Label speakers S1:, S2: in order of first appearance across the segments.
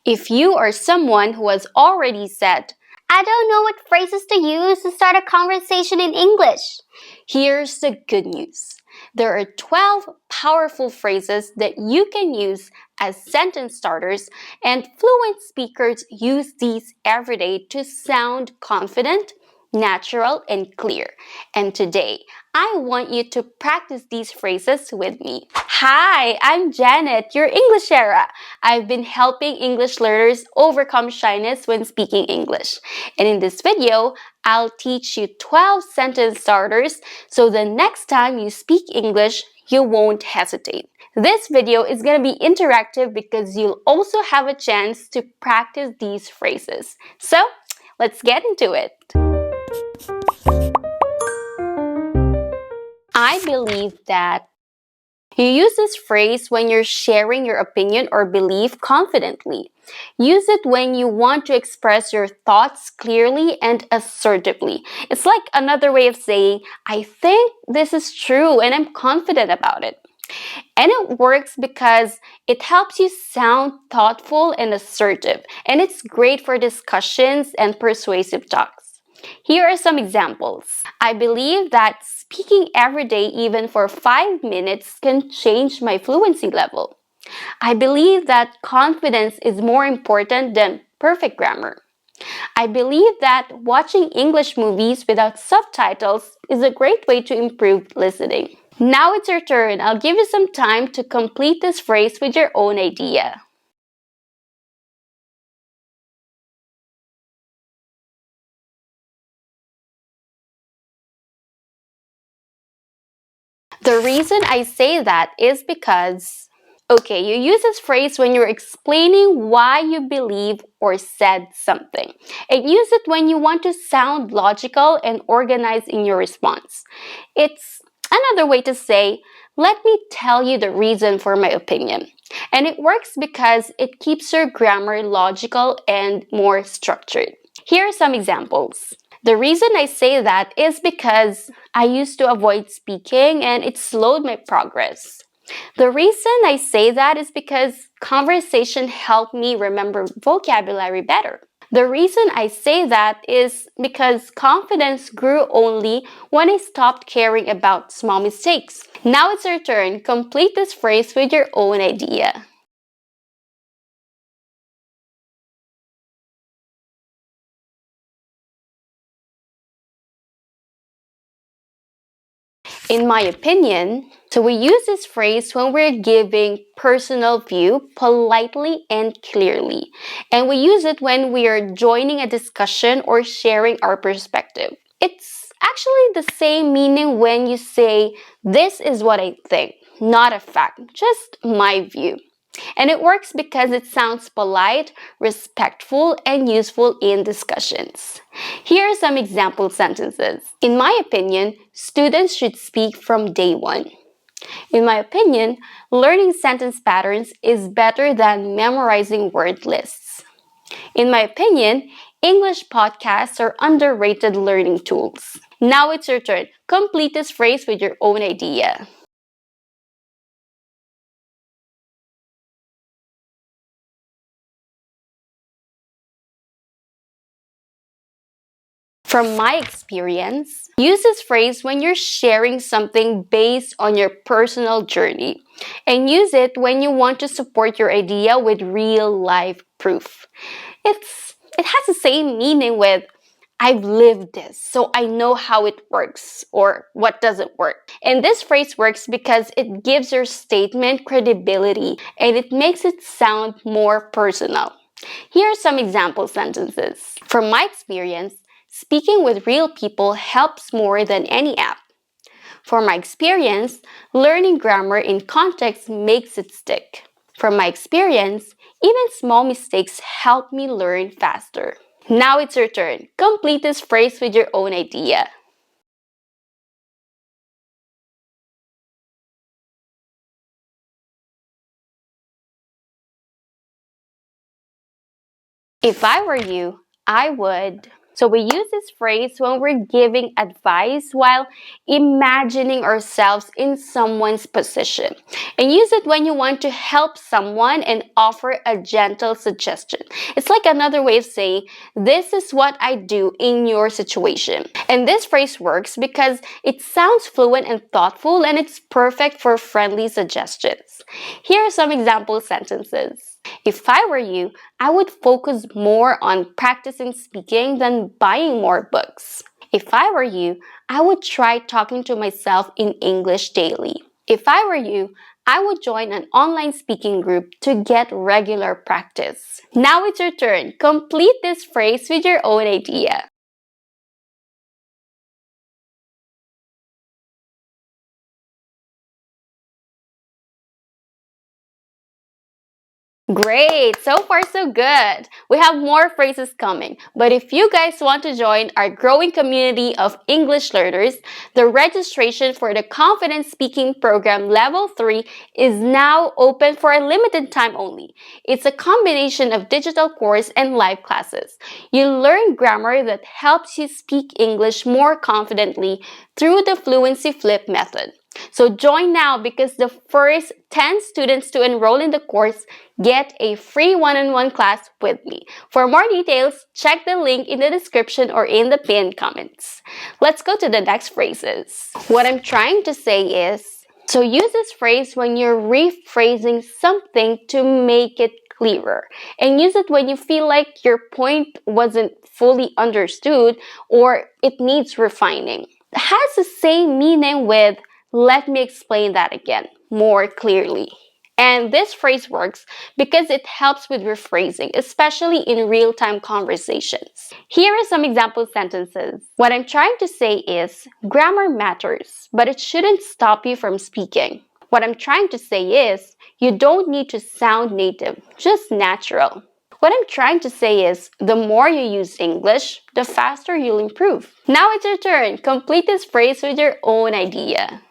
S1: If you are someone who has already said,
S2: I don't know what phrases to use to start a conversation in English,
S1: here's the good news. There are 12 powerful phrases that you can use as sentence starters, and fluent speakers use these every day to sound confident, natural, and clear. And today, I want you to practice these phrases with me. Hi, I'm Janet, your ENGLISHERA. I've been helping English learners overcome shyness when speaking English. And in this video, I'll teach you 12 sentence starters so the next time you speak English, you won't hesitate. This video is going to be interactive because you'll also have a chance to practice these phrases. So, let's get into it. I believe that you use this phrase when you're sharing your opinion or belief confidently. Use it when you want to express your thoughts clearly and assertively. It's like another way of saying, I think this is true and I'm confident about it. And it works because it helps you sound thoughtful and assertive, and it's great for discussions and persuasive talks. Here are some examples. I believe that speaking every day, even for 5 minutes, can change my fluency level. I believe that confidence is more important than perfect grammar. I believe that watching English movies without subtitles is a great way to improve listening. Now it's your turn. I'll give you some time to complete this phrase with your own idea. The reason I say that is because, okay, you use this phrase when you're explaining why you believe or said something. And use it when you want to sound logical and organized in your response. It's another way to say, let me tell you the reason for my opinion. And it works because it keeps your grammar logical and more structured. Here are some examples. The reason I say that is because I used to avoid speaking and it slowed my progress. The reason I say that is because conversation helped me remember vocabulary better. The reason I say that is because confidence grew only when I stopped caring about small mistakes. Now it's your turn. Complete this phrase with your own idea. In my opinion, so we use this phrase when we're giving personal view politely and clearly. And we use it when we are joining a discussion or sharing our perspective. It's actually the same meaning when you say, this is what I think, not a fact, just my view. And it works because it sounds polite, respectful, and useful in discussions. Here are some example sentences. In my opinion, students should speak from day one. In my opinion, learning sentence patterns is better than memorizing word lists. In my opinion, English podcasts are underrated learning tools. Now it's your turn. Complete this phrase with your own idea. From my experience, use this phrase when you're sharing something based on your personal journey. And use it when you want to support your idea with real-life proof. It has the same meaning with, I've lived this, so I know how it works or what doesn't work. And this phrase works because it gives your statement credibility and it makes it sound more personal. Here are some example sentences. From my experience, speaking with real people helps more than any app. From my experience, learning grammar in context makes it stick. From my experience, even small mistakes help me learn faster. Now it's your turn. Complete this phrase with your own idea. If I were you, I would So we use this phrase when we're giving advice while imagining ourselves in someone's position. And use it when you want to help someone and offer a gentle suggestion. It's like another way of saying, this is what I do in your situation. And this phrase works because it sounds fluent and thoughtful, and it's perfect for friendly suggestions. Here are some example sentences. If I were you, I would focus more on practicing speaking than buying more books. If I were you, I would try talking to myself in English daily. If I were you, I would join an online speaking group to get regular practice. Now it's your turn. Complete this phrase with your own idea. Great! So far, so good. We have more phrases coming. But if you guys want to join our growing community of English learners, the registration for the Confident Speaking Program Level 3 is now open for a limited time only. It's a combination of digital course and live classes. You learn grammar that helps you speak English more confidently through the Fluency Flip method. So join now because the first 10 students to enroll in the course get a free one-on-one class with me. For more details, check the link in the description or in the pinned comments. Let's go to the next phrases. What I'm trying to say is, so use this phrase when you're rephrasing something to make it clearer. And use it when you feel like your point wasn't fully understood or it needs refining. It has the same meaning with let me explain that again more clearly. And this phrase works because it helps with rephrasing, especially in real-time conversations. Here are some example sentences. What I'm trying to say is, grammar matters, but it shouldn't stop you from speaking. What I'm trying to say is, you don't need to sound native, just natural. What I'm trying to say is, the more you use English, the faster you'll improve. Now it's your turn. Complete this phrase with your own idea.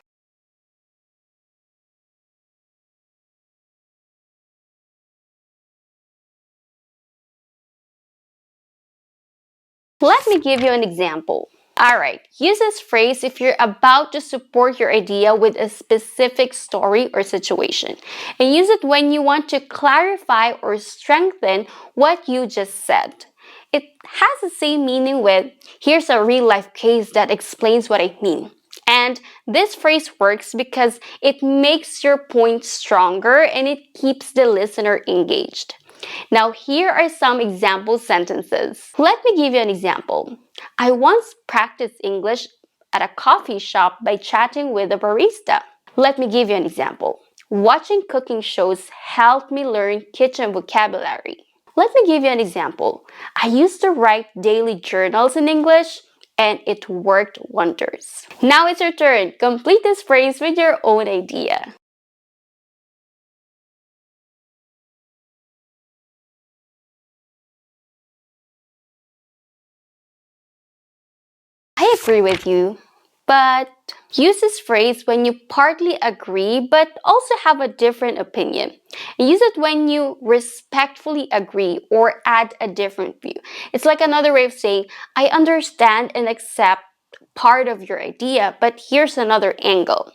S1: Let me give you an example. Alright, use this phrase if you're about to support your idea with a specific story or situation. And use it when you want to clarify or strengthen what you just said. It has the same meaning with, here's a real life case that explains what I mean. And this phrase works because it makes your point stronger and it keeps the listener engaged. Now, here are some example sentences. Let me give you an example. I once practiced English at a coffee shop by chatting with a barista. Let me give you an example. Watching cooking shows helped me learn kitchen vocabulary. Let me give you an example. I used to write daily journals in English and it worked wonders. Now it's your turn. Complete this phrase with your own idea. I agree with you, but use this phrase when you partly agree but also have a different opinion. Use it when you respectfully agree or add a different view. It's like another way of saying, I understand and accept part of your idea, but here's another angle.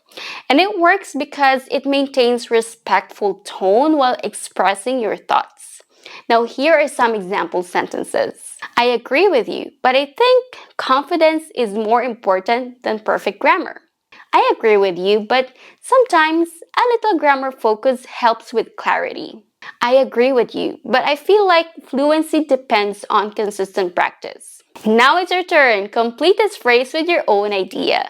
S1: And it works because it maintains respectful tone while expressing your thoughts. Now, here are some example sentences. I agree with you, but I think confidence is more important than perfect grammar. I agree with you, but sometimes a little grammar focus helps with clarity. I agree with you, but I feel like fluency depends on consistent practice. Now it's your turn. Complete this phrase with your own idea.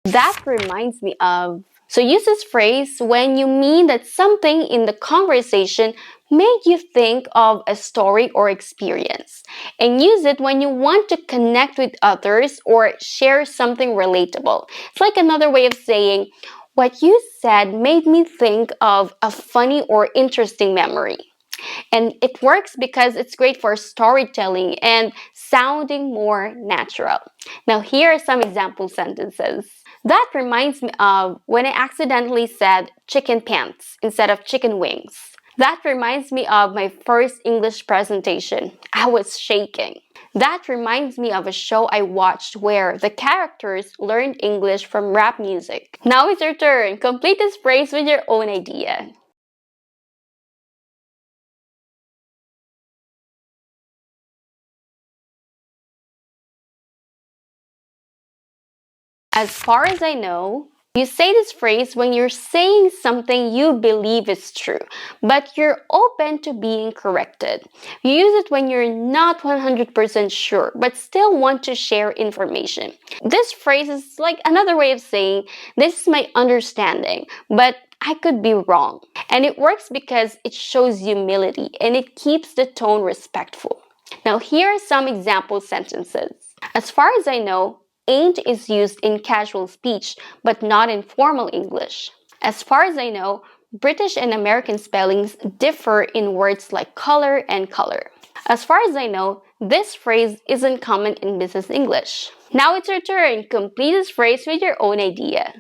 S1: That reminds me of, so use this phrase when you mean that something in the conversation made you think of a story or experience. And use it when you want to connect with others or share something relatable. It's like another way of saying, what you said made me think of a funny or interesting memory. And it works because it's great for storytelling and sounding more natural. Now, here are some example sentences. That reminds me of when I accidentally said chicken pants instead of chicken wings. That reminds me of my first English presentation. I was shaking. That reminds me of a show I watched where the characters learned English from rap music. Now it's your turn. Complete this phrase with your own idea. As far as I know, you say this phrase when you're saying something you believe is true, but you're open to being corrected. You use it when you're not 100% sure, but still want to share information. This phrase is like another way of saying, this is my understanding, but I could be wrong. And it works because it shows humility and it keeps the tone respectful. Now, here are some example sentences. As far as I know, ain't is used in casual speech, but not in formal English. As far as I know, British and American spellings differ in words like color and color. As far as I know, this phrase isn't common in business English. Now it's your turn. Complete this phrase with your own idea.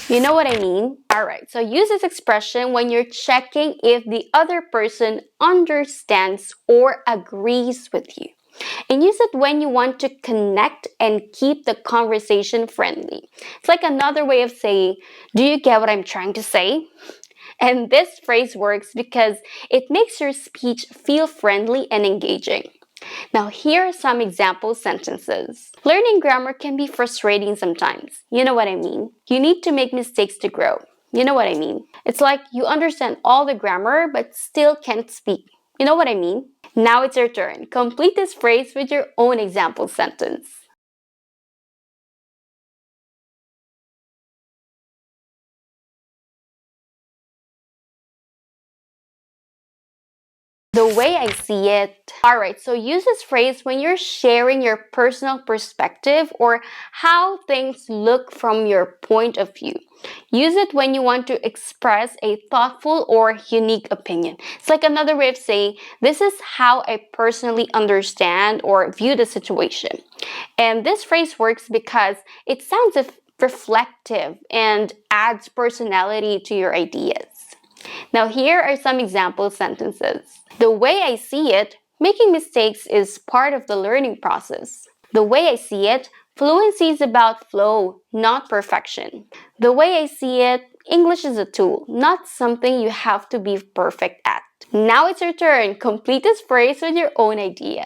S1: You know what I mean? Alright, so use this expression when you're checking if the other person understands or agrees with you. And use it when you want to connect and keep the conversation friendly. It's like another way of saying, do you get what I'm trying to say? And this phrase works because it makes your speech feel friendly and engaging. Now, here are some example sentences. Learning grammar can be frustrating sometimes. You know what I mean? You need to make mistakes to grow. You know what I mean? It's like you understand all the grammar but still can't speak. You know what I mean? Now it's your turn. Complete this phrase with your own example sentence. The way I see it. Alright, so use this phrase when you're sharing your personal perspective or how things look from your point of view. Use it when you want to express a thoughtful or unique opinion. It's like another way of saying, this is how I personally understand or view the situation. And this phrase works because it sounds reflective and adds personality to your ideas. Now, here are some example sentences. The way I see it, making mistakes is part of the learning process. The way I see it, fluency is about flow, not perfection. The way I see it, English is a tool, not something you have to be perfect at. Now it's your turn. Complete this phrase with your own idea.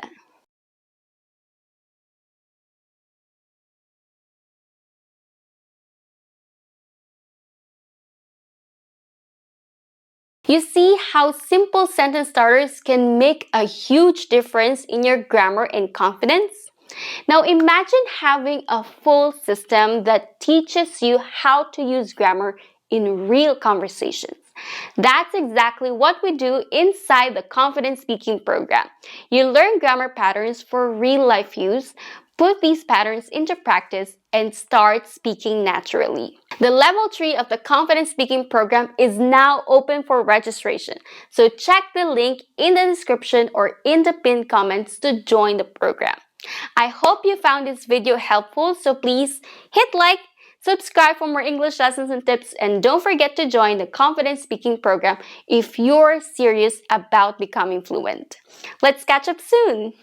S1: You see how simple sentence starters can make a huge difference in your grammar and confidence? Now imagine having a full system that teaches you how to use grammar in real conversations. That's exactly what we do inside the Confident Speaking program. You learn grammar patterns for real life use, put these patterns into practice, and start speaking naturally. The level 3 of the Confident Speaking program is now open for registration. So check the link in the description or in the pinned comments to join the program. I hope you found this video helpful, so please hit like, subscribe for more English lessons and tips, and don't forget to join the Confident Speaking program if you're serious about becoming fluent. Let's catch up soon!